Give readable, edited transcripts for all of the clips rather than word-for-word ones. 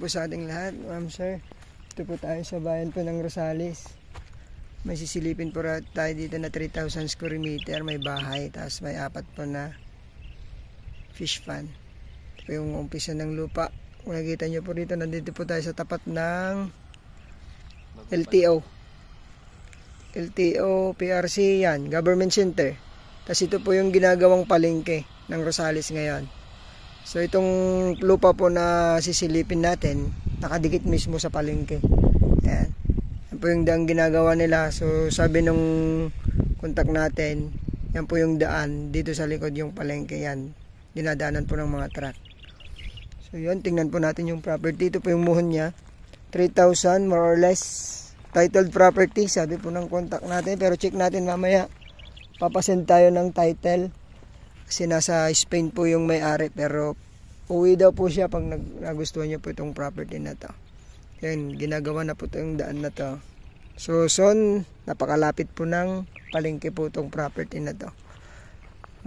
po sa ating lahat, ma'am sir. Ito po tayo sa bayan po ng Rosales. May sisilipin po tayo dito na 3,000 square meter. May bahay, tapos may 4 po na fish pan. Ito po yung umpisa ng lupa. Kung nakikita nyo po dito, nandito po tayo sa tapat ng LTO. LTO, PRC, yan, Government Center. Tapos ito po yung ginagawang palengke ng Rosales ngayon. So itong lupa po na sisilipin natin, nakadikit mismo sa palengke. Ayan. Yan po yung daan ginagawa nila. So sabi nung kontak natin, yan po yung daan. Dito sa likod yung palengke yan. Dinadaanan po ng mga truck. So yun, tingnan po natin yung property. Ito po yung muhon niya. 3,000 more or less. Titled property, sabi po ng kontak natin. Pero check natin mamaya. Papasend tayo ng title. Kasi nasa Spain po yung may-ari, pero uwi daw po siya pag nagustuhan niya po itong property na to. Yan, ginagawa na po itong daan na to. So son, napakalapit po ng palengke po itong property na to.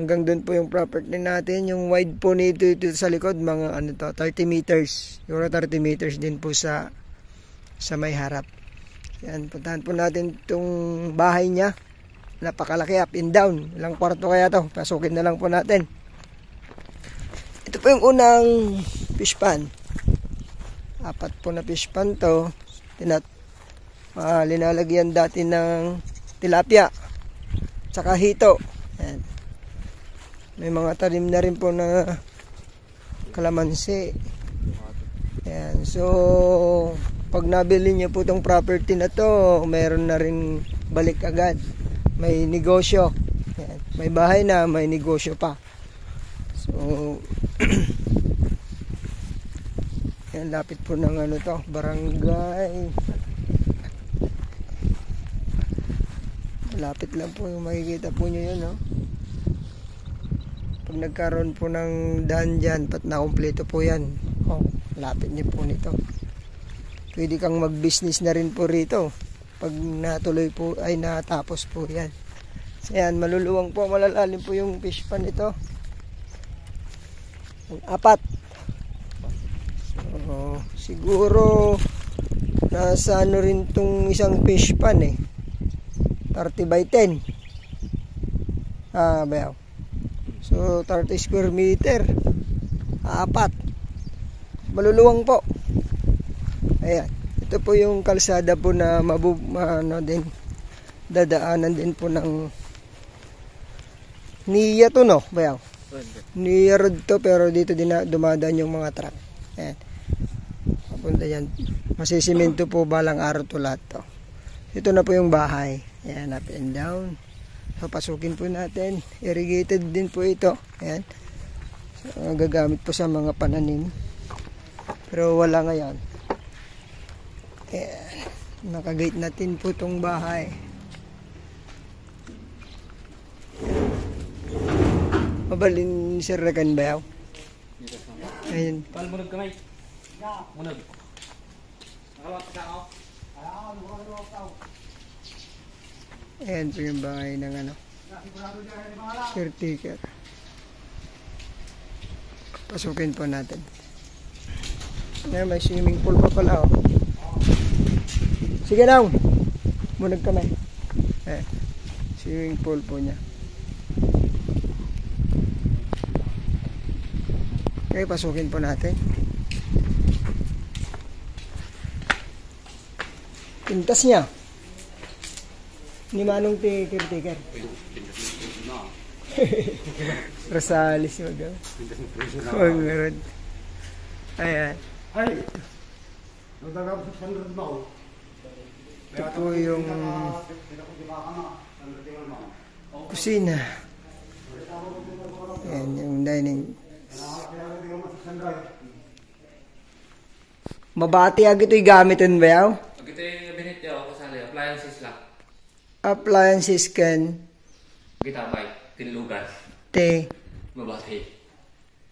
Hanggang doon po yung property natin. Yung wide po nito sa likod, mga 30 meters. Yung 30 meters din po sa may harap. Yan, puntahan po natin itong bahay niya. Napakalaki, up and down. Ilang kwarto kaya to? Pasukin na lang po natin. Ito po yung unang fish pan. 4 po na fish pan to. Linalagyan dati ng tilapia. Tsaka hito. Ayan. May mga talim na rin po na kalamansi. Ayan. So, pag nabili niyo po itong property na to, meron na rin balik agad. May negosyo. Yan. May bahay na, may negosyo pa. So, yan, lapit po ng barangay. Lapit lang po yung makikita po nyo yun, no? Pag nagkaroon po ng daan dyan, pat nakumpleto po yan. Oh, lapit nyo po nito. Pwede kang mag-business na rin po rito. Pag natuloy po ay natapos po yan. So yan, maluluwang po, malalalim po yung fish pan ito. 4. So, siguro nasa rin tong isang fish pan 30 by 10. Bayaw. So 30 square meter. 4. Maluluwang po. Ayan. Ito po yung kalsada po na dadaanan din po ng Nia to, no? Bayaw. Nia road to, pero dito din dumadaan yung mga truck. Ayan. Papunta yan. Masisimento po balang araw to lahat to. Ito na po yung bahay. Ayan, up and down. So, pasukin po natin. Irrigated din po ito. Ayan. So, gagamit po sa mga pananim. Pero wala ngayon. Ayan. Nakagate natin po itong bahay. Mabalin sir rekan bayaw. Ayan. Munag kamay. Munag. Ayan po yung bahay ng caretaker. Pasukin po natin. Ayan, may swimming pool pa pala, oh. Sige daw. Munag kamay. Swimming pool po niya. Okay, pasukin po natin. Pintas niya. Ni Manong caretaker. Rosales yung magawa. Oh, meron. Ayan. Ay! Nagdagap sa 100 ba? Ito po yung kusina. Ayan, yung dining. Mabati ag ito'y gamitin ba yaw? Pag ito'y binit yaw, kasali, appliances lang. Appliances can Kita bay, tinlugan. te Mabati.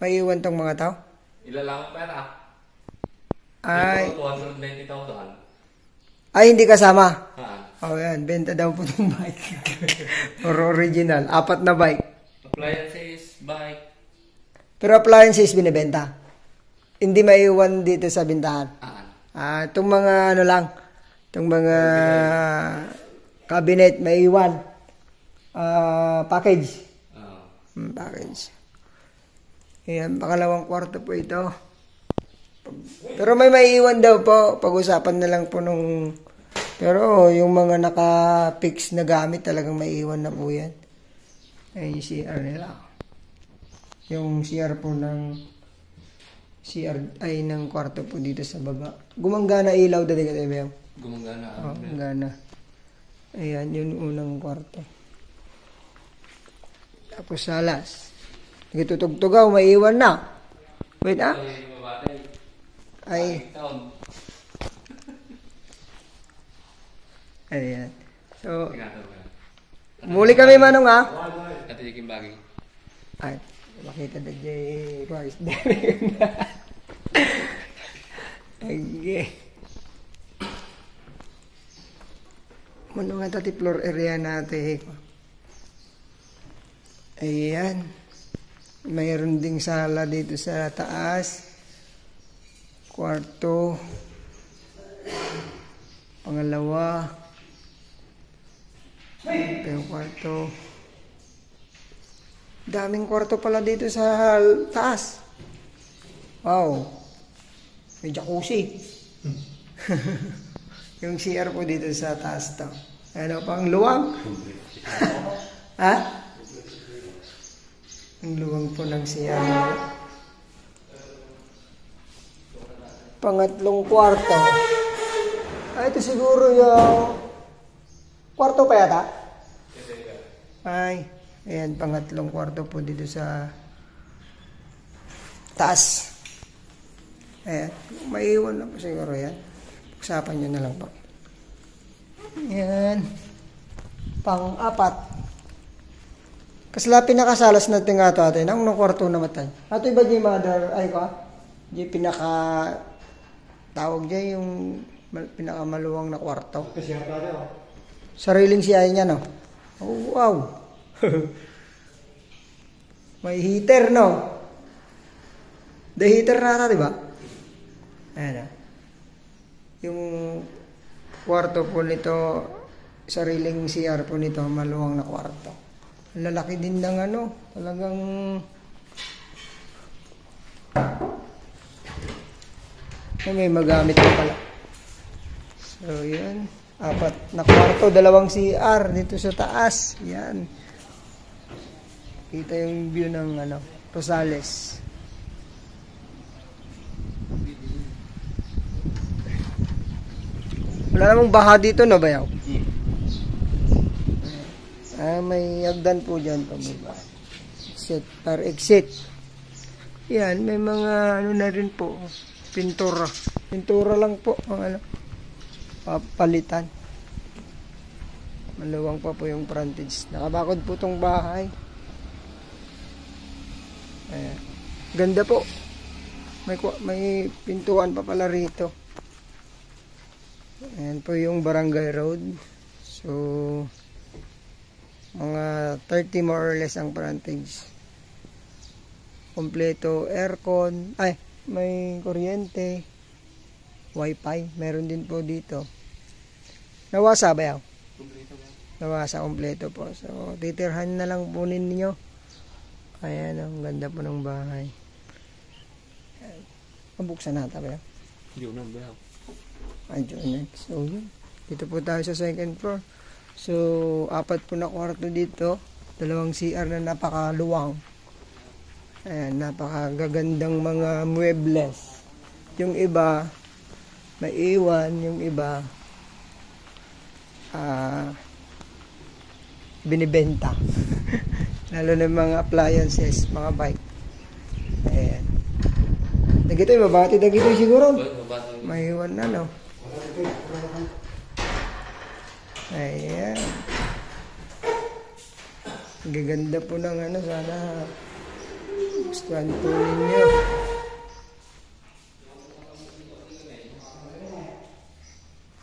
maiwan tong mga tao? Ilalang pera. Ay, 290,000. ay hindi kasama. Ha. Oh, yan, benta daw po ng bike. Or original, 4 na bike. Appliances, bike. Pero appliances binibenta. hindi maiwan dito sa bintahan. Itong mga ano lang, itong mga cabinet maiwan. Package. Package. Ayan, pangalawang kwarto po ito. Pero may maiiwan daw po. Pag-usapan na lang po nung... Pero yung mga naka-fix na gamit talagang maiiwan na po yan. Ayan yung CR nila. Yung CR po ng... CR ay ng kwarto po dito sa baba. Gumanggana ilaw dati ka tayo. Gumanggana. Gumanggana. Ayan, yun unang kwarto. Tapos salas. Nagtutugtugaw, maiiwan na. Wait, Ay. Ayan. So, muli kami manong Ito yung bagay. Ay, makita na dyan Royce. Okay. Mano nga tati floor area natin. Ayan. Mayroon ding sala dito sa taas. Kwarto. Pangalawa. Ito yung kwarto. Daming kwarto pala dito sa taas. Wow. May jacuzzi. Yung CR po dito sa taas to. Ano pang luwang? Ha? Ang luwang po ng CR. Pangatlong kwarto. Ito siguro yung kwarto pa yata? Ay, ayan, pangatlong kwarto po dito sa taas. Ayan, maiiwan lang po siguro yan. Usapan nyo na lang po. Ayan. Pang-apat. Kasla pinakasalas natin nga ito atin. Ang kwarto na matay. Ato iba di mother, ay ko? Di pinaka tawag dyan yung pinakamaluwang na kwarto. Sariling siya niya, no? Oh, wow. May heater, no? The heater na di ba? Ayan. Yung kwarto po nito, sariling CR po nito, maluwang na kwarto. Lalaki din ng ano, talagang may magamit na pala. So, yun. 4 na kwarto, 2 CR dito sa taas. Yan. Kita yung view ng ano, Rosales. Wala namang baha dito, no, bayaw? May hagdan po dyan pababa. Exit, para exit. Yan, may mga ano na rin po. Pintura. Pintura lang po ang ano, papalitan. Maluwang pa po yung frontage. Nakabakod po tong bahay. Ayan. Ganda po. May pintuan pa pala rito. Ayan po yung Barangay Road. So, mga 30 more or less ang frontage. Kompleto aircon. Ay, may kuryente. Wi-Fi. Meron din po dito. Nawasa ba yaw? Nawasa kompleto po. So, titirhan na lang po ninyo. Ayan, ang ganda po ng bahay. Mabuksan nata ba yaw? Yun ang bayaw. Ayun next. So, yun. Dito po tayo sa second floor. So, 4 po na kwarto dito. 2 CR na napakaluwang. Ayan, napakagagandang mga muebles. Yung iba, may iwan. Yung iba, binibenta. Lalo na mga appliances, mga bike. Ayan. Nagito yung mabati. Nagito siguro. May iwan na, no? Ayan. Gaganda po ng ano. Sana gustuhan po ninyo.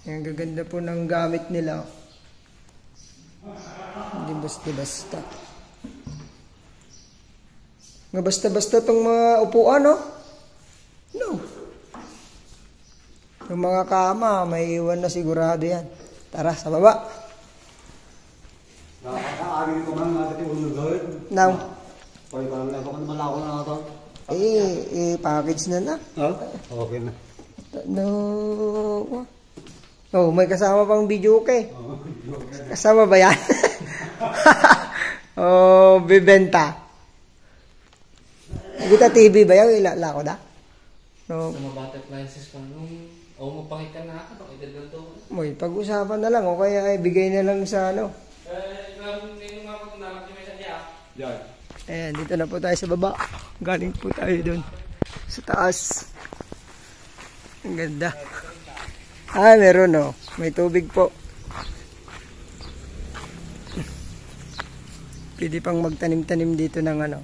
Ayan, gaganda po ng gamit nila. Hindi basta-basta. Nga basta-basta tong mga upuan, no? No. Yung mga kama, may iwan na sigurado yan. Tara, sa baba. Nakakaagin ko man natin yung unang gawin. Now, Pwede pa lang na ako naman ako na ito. package na na. Okay na. No. Oh, may kasama pang video okay. Kasama ba yan? Oh, bibenta. Kita TV ba yan? Ilala ko da? No. Sa mga butterflies pa nung magpangit ka na ako, edad lang to. May pag-usapan na lang o kaya ibigay na lang sa ano. Yung mga pagkundamak yung may sadya. Yan. Ayan, dito na po tayo sa baba. Galing po tayo doon sa taas. Ang ganda. Meron oh. May tubig po. Pwede pang magtanim-tanim dito ng ano,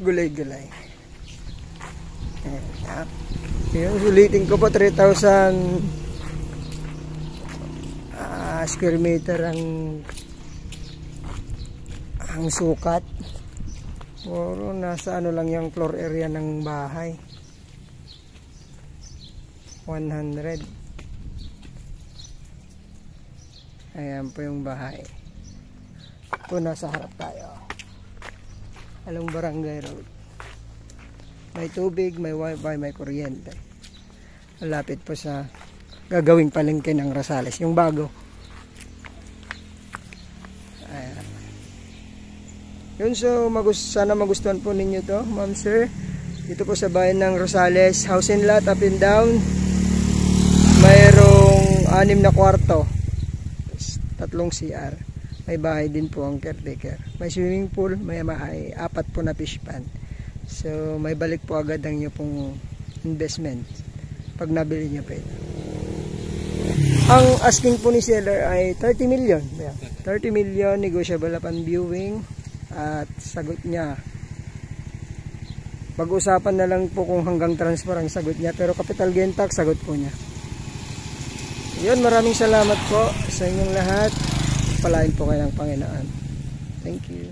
gulay-gulay. Ayan. Yung sulitin ko po 3,000 square meter ang sukat. Puro nasa ano lang yung floor area ng bahay. 100. Ayan po yung bahay. Po nasa harap tayo. Along Barangay Road. May tubig, may wifi, may kuryente. Malapit po sa gagawing palengke ng Rosales. Yung bago. Ayan. Yun, so sana magustuhan po ninyo to, ma'am sir. Dito po sa bayan ng Rosales, house and lot, up and down. Mayroong 6 na kwarto, 3 CR. May bahay din po ang caretaker. May swimming pool, may 4 po na fish pan. So may balik po agad ang inyo pong investment pag nabili nyo pa ito. Ang asking po ni seller ay 30 million. 30 million, negotiable upon viewing. At sagot niya, pag-usapan na lang po kung hanggang transfer ang sagot niya, pero capital gain tax sagot po niya. Yun, maraming salamat po sa inyong lahat. Palain po kayo ng Panginoon. Thank you.